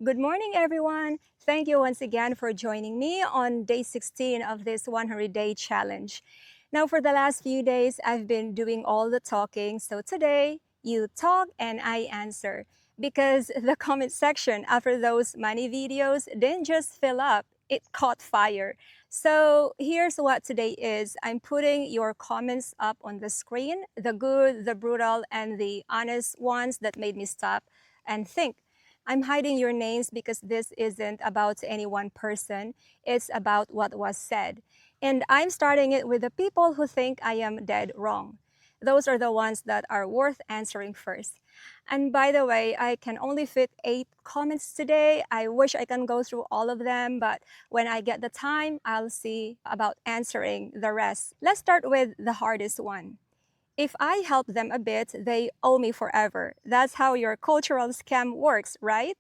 Good morning, everyone. Thank you once again for joining me on day 16 of this 100-day challenge. Now, for the last few days, I've been doing all the talking. So today, you talk and I answer. Because the comment section after those money videos didn't just fill up, it caught fire. So here's what today is. I'm putting your comments up on the screen, the good, the brutal, and the honest ones that made me stop and think. I'm hiding your names because this isn't about any one person. It's about what was said. And I'm starting it with the people who think I am dead wrong. Those are the ones that are worth answering first. And by the way, I can only fit 8 comments today. I wish I can go through all of them, but when I get the time, I'll see about answering the rest. Let's start with the hardest one. If I help them a bit, they owe me forever. That's how your cultural scam works, right?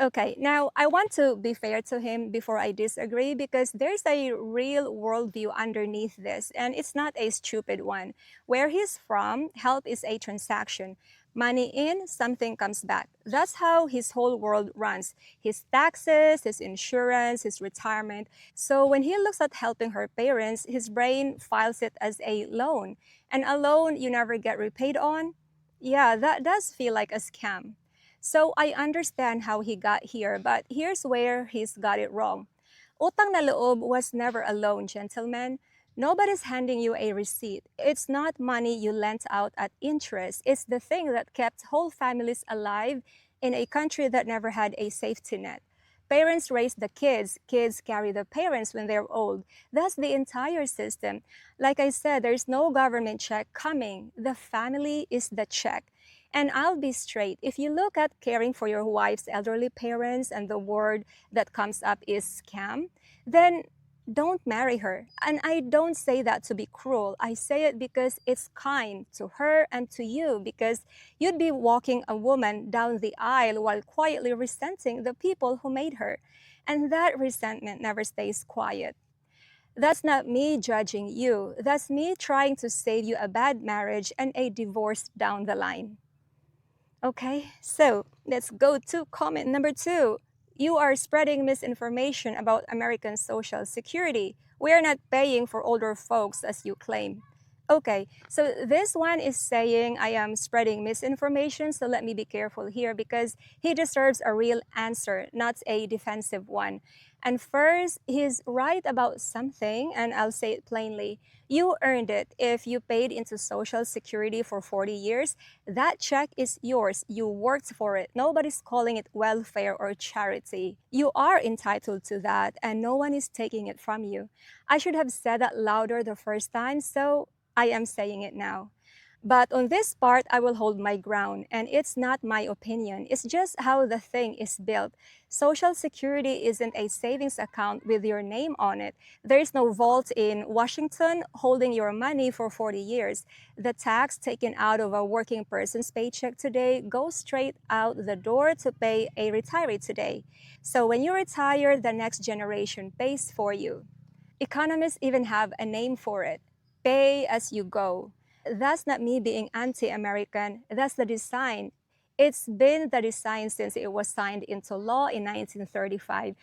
Okay, now I want to be fair to him before I disagree because there's a real worldview underneath this, and it's not a stupid one. Where he's from, help is a transaction. Money in, something comes back. That's how his whole world runs. His taxes, his insurance, his retirement. So when he looks at helping her parents, his brain files it as a loan. And a loan you never get repaid on? Yeah, that does feel like a scam. So I understand how he got here, but here's where he's got it wrong. Utang na loob was never a loan, gentlemen. Nobody's handing you a receipt. It's not money you lent out at interest. It's the thing that kept whole families alive in a country that never had a safety net. Parents raise the kids, kids carry the parents when they're old. That's the entire system. Like I said, there's no government check coming. The family is the check. And I'll be straight. If you look at caring for your wife's elderly parents and the word that comes up is scam, then don't marry her. And I don't say that to be cruel. I say it because it's kind to her and to you, because you'd be walking a woman down the aisle while quietly resenting the people who made her. And that resentment never stays quiet. That's not me judging you. That's me trying to save you a bad marriage and a divorce down the line. Okay, so let's go to comment number 2. You are spreading misinformation about American Social Security. We are not paying for older folks as you claim. Okay, so this one is saying I am spreading misinformation, so let me be careful here because he deserves a real answer, not a defensive one. And first, he's right about something, and I'll say it plainly. You earned it. If you paid into Social Security for 40 years, that check is yours. You worked for it. Nobody's calling it welfare or charity. You are entitled to that, and no one is taking it from you. I should have said that louder the first time, so I am saying it now. But on this part, I will hold my ground, and it's not my opinion. It's just how the thing is built. Social Security isn't a savings account with your name on it. There's no vault in Washington holding your money for 40 years. The tax taken out of a working person's paycheck today goes straight out the door to pay a retiree today. So when you retire, the next generation pays for you. Economists even have a name for it: pay as you go. That's not me being anti-American, that's the design. It's been the design since it was signed into law in 1935.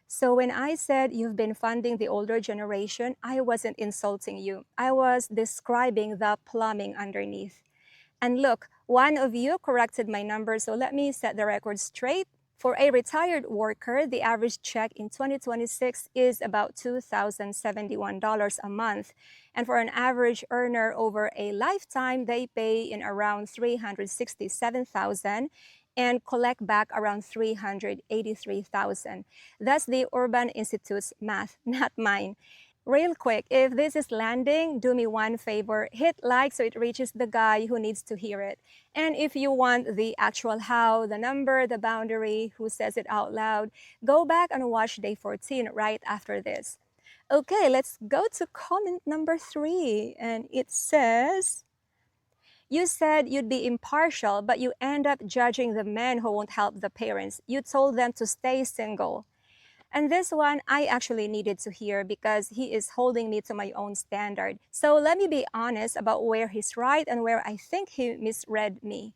So when I said you've been funding the older generation, I wasn't insulting you. I was describing the plumbing underneath. And look, one of you corrected my number, so let me set the record straight. For a retired worker, the average check in 2026 is about $2,071 a month. And for an average earner over a lifetime, they pay in around $367,000 and collect back around $383,000. That's the Urban Institute's math, not mine. Real quick, if this is landing, do me one favor, hit like so it reaches the guy who needs to hear it. And if you want the actual how, the number, the boundary, who says it out loud, go back and watch day 14 right after this. Okay, let's go to comment number 3. And it says, you said you'd be impartial, but you end up judging the men who won't help the parents. You told them to stay single. And this one I actually needed to hear because he is holding me to my own standard. So let me be honest about where he's right and where I think he misread me.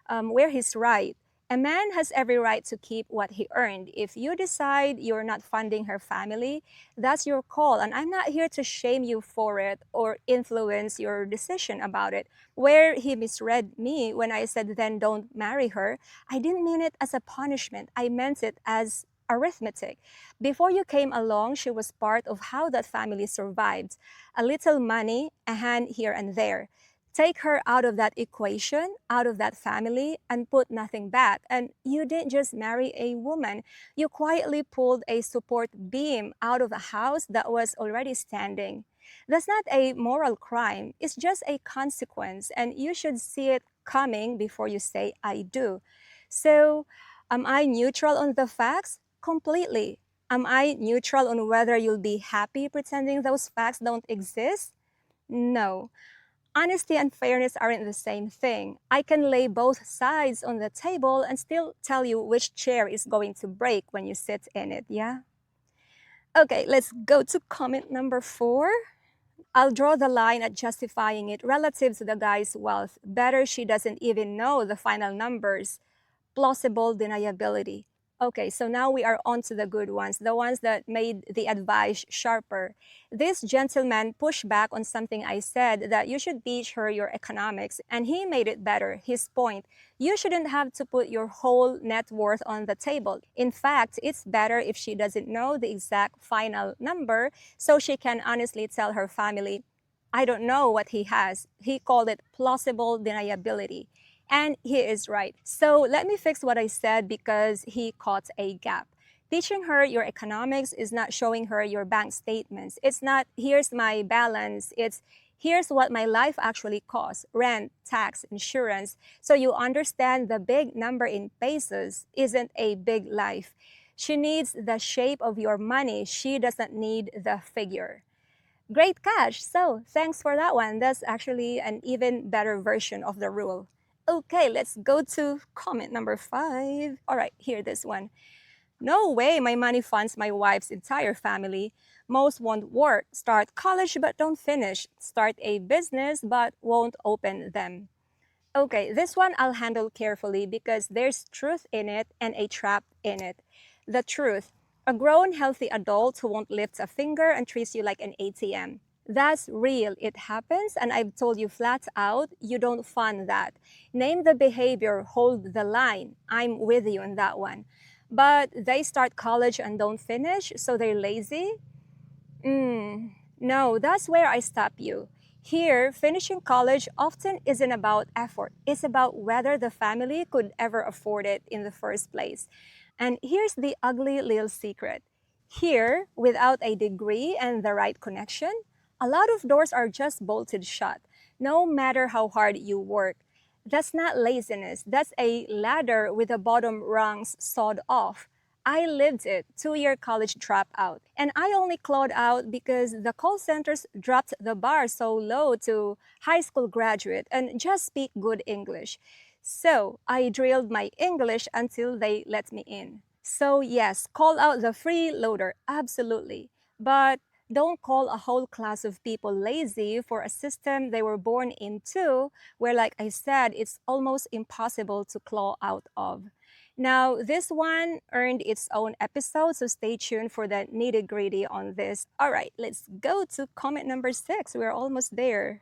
Where he's right. A man has every right to keep what he earned. If you decide you're not funding her family, that's your call, and I'm not here to shame you for it or influence your decision about it. Where he misread me when I said, then don't marry her, I didn't mean it as a punishment. I meant it as arithmetic. Before you came along, she was part of how that family survived. A little money, a hand here and there. Take her out of that equation, out of that family, and put nothing back. And you didn't just marry a woman, you quietly pulled a support beam out of a house that was already standing. That's not a moral crime, it's just a consequence, and you should see it coming before you say, I do. So, am I neutral on the facts? Completely. Am I neutral on whether you'll be happy pretending those facts don't exist? No. Honesty and fairness aren't the same thing. I can lay both sides on the table and still tell you which chair is going to break when you sit in it, yeah? Okay, let's go to comment number 4. I'll draw the line at justifying it relative to the guy's wealth. Better she doesn't even know the final numbers. Plausible deniability. Okay, so now we are on to the good ones, the ones that made the advice sharper. This gentleman pushed back on something I said, that you should teach her your economics, and he made it better. His point: you shouldn't have to put your whole net worth on the table. In fact, it's better if she doesn't know the exact final number so she can honestly tell her family, I don't know what he has. He called it plausible deniability. And he is right. So let me fix what I said because he caught a gap. Teaching her your economics is not showing her your bank statements. It's not, here's my balance. It's, here's what my life actually costs: rent, tax, insurance. So you understand the big number in pesos isn't a big life. She needs the shape of your money. She doesn't need the figure. Great catch. So thanks for that one. That's actually an even better version of the rule. Okay, let's go to comment number 5. All right, here, this one. No way my money funds my wife's entire family. Most won't work, start college but don't finish, start a business but won't open them. Okay, this one I'll handle carefully because there's truth in it and a trap in it. The truth: a grown, healthy adult who won't lift a finger and treats you like an ATM. That's real. It happens, and I've told you flat out, you don't fund that. Name the behavior, hold the line. I'm with you on that one. But they start college and don't finish, so they're lazy? No, that's where I stop you. Here, finishing college often isn't about effort. It's about whether the family could ever afford it in the first place. And here's the ugly little secret. Here, without a degree and the right connection, a lot of doors are just bolted shut, no matter how hard you work. That's not laziness. That's a ladder with the bottom rungs sawed off. I lived it, 2-year college dropout. And I only clawed out because the call centers dropped the bar so low to high school graduate and just speak good English. So I drilled my English until they let me in. So yes, call out the freeloader, absolutely. But don't call a whole class of people lazy for a system they were born into, where, like I said, it's almost impossible to claw out of. Now, this one earned its own episode, so stay tuned for the nitty-gritty on this. All right, let's go to comment number 6. We're almost there.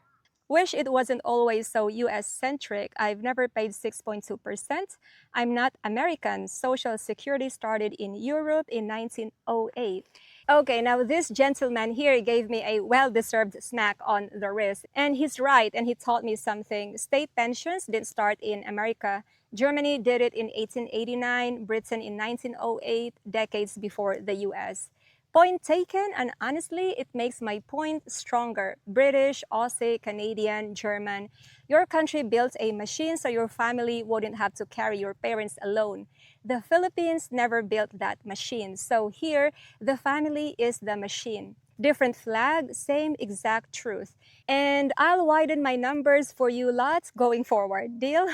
Wish it wasn't always so US-centric. I've never paid 6.2%. I'm not American. Social Security started in Europe in 1908. Okay, now this gentleman here gave me a well-deserved smack on the wrist. And he's right, and he taught me something. State pensions didn't start in America. Germany did it in 1889, Britain in 1908, decades before the US. Point taken, and honestly, it makes my point stronger. British, Aussie, Canadian, German. Your country built a machine so your family wouldn't have to carry your parents alone. The Philippines never built that machine. So here, the family is the machine. Different flag, same exact truth. And I'll widen my numbers for you lots going forward. Deal?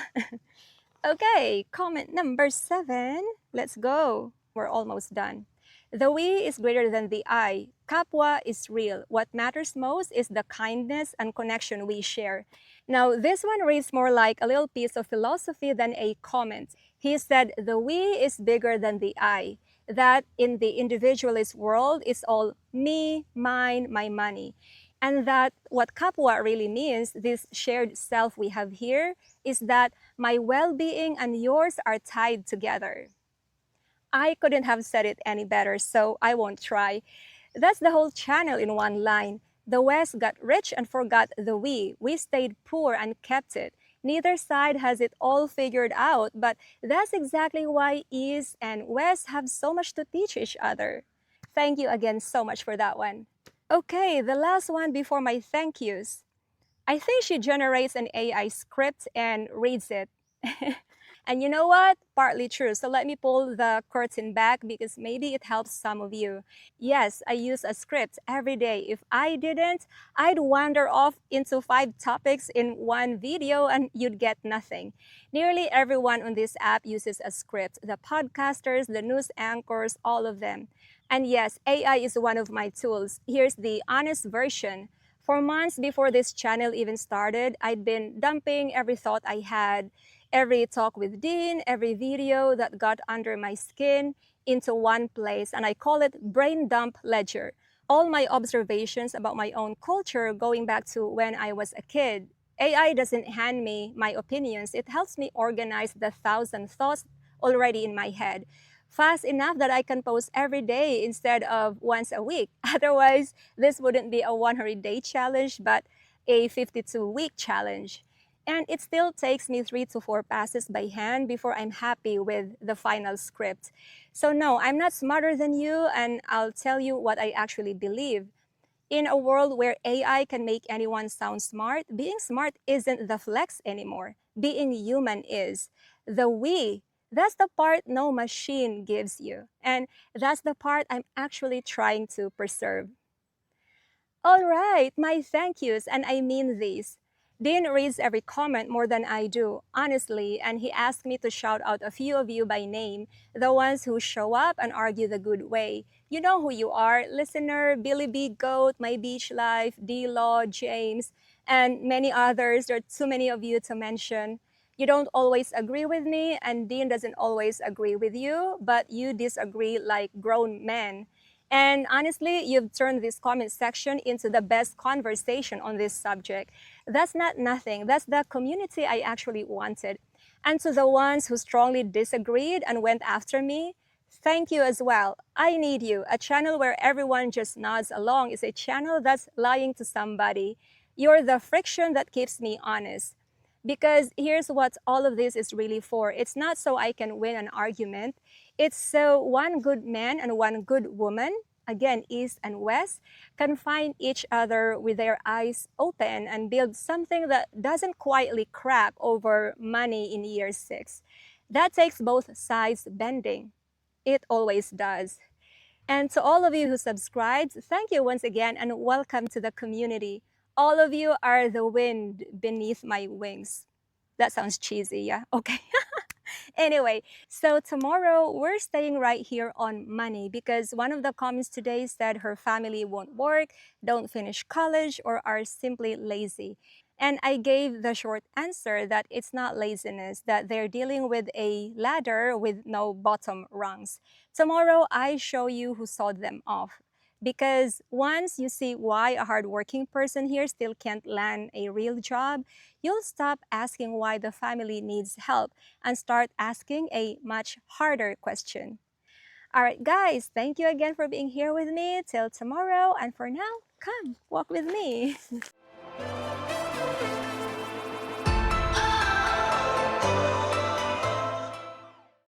Okay, comment number 7. Let's go. We're almost done. The we is greater than the I. Kapwa is real. What matters most is the kindness and connection we share. Now, this one reads more like a little piece of philosophy than a comment. He said, the we is bigger than the I. That in the individualist world is all me, mine, my money. And that what kapwa really means, this shared self we have here, is that my well being and yours are tied together. I couldn't have said it any better, so I won't try. That's the whole channel in one line. The West got rich and forgot the we. We stayed poor and kept it. Neither side has it all figured out, but that's exactly why East and West have so much to teach each other. Thank you again so much for that one. Okay, the last one before my thank yous. I think she generates an AI script and reads it. And you know what? Partly true. So let me pull the curtain back because maybe it helps some of you. Yes, I use a script every day. If I didn't, I'd wander off into 5 topics in one video and you'd get nothing. Nearly everyone on this app uses a script. The podcasters, the news anchors, all of them. And yes, AI is one of my tools. Here's the honest version. For months before this channel even started, I'd been dumping every thought I had, every talk with Dean, every video that got under my skin into one place, and I call it Brain Dump Ledger. All my observations about my own culture going back to when I was a kid. AI doesn't hand me my opinions, it helps me organize the 1,000 thoughts already in my head. Fast enough that I can post every day instead of once a week. Otherwise, this wouldn't be a 100-day challenge, but a 52-week challenge. And it still takes me 3 to 4 passes by hand before I'm happy with the final script. So no, I'm not smarter than you, and I'll tell you what I actually believe. In a world where AI can make anyone sound smart, being smart isn't the flex anymore. Being human is. The we, that's the part no machine gives you. And that's the part I'm actually trying to preserve. All right, my thank yous, and I mean these. Dean reads every comment more than I do, honestly, and he asked me to shout out a few of you by name, the ones who show up and argue the good way. You know who you are, listener, Billy B. Goat, My Beach Life, D-Law, James, and many others. There are too many of you to mention. You don't always agree with me, and Dean doesn't always agree with you, but you disagree like grown men. And honestly, you've turned this comment section into the best conversation on this subject. That's not nothing. That's the community I actually wanted. And to the ones who strongly disagreed and went after me, thank you as well. I need you. A channel where everyone just nods along is a channel that's lying to somebody. You're the friction that keeps me honest. Because here's what all of this is really for. It's not so I can win an argument. It's so one good man and one good woman, again, East and West, can find each other with their eyes open and build something that doesn't quietly crack over money in year 6. That takes both sides bending. It always does. And to all of you who subscribed, thank you once again and welcome to the community. All of you are the wind beneath my wings. That sounds cheesy, yeah? Okay. Anyway, so tomorrow we're staying right here on money because one of the comments today said her family won't work, don't finish college, or are simply lazy. And I gave the short answer that it's not laziness, that they're dealing with a ladder with no bottom rungs. Tomorrow, I show you who sawed them off. Because once you see why a hardworking person here still can't land a real job, you'll stop asking why the family needs help and start asking a much harder question. All right, guys, thank you again for being here with me. Till tomorrow, and for now, come walk with me.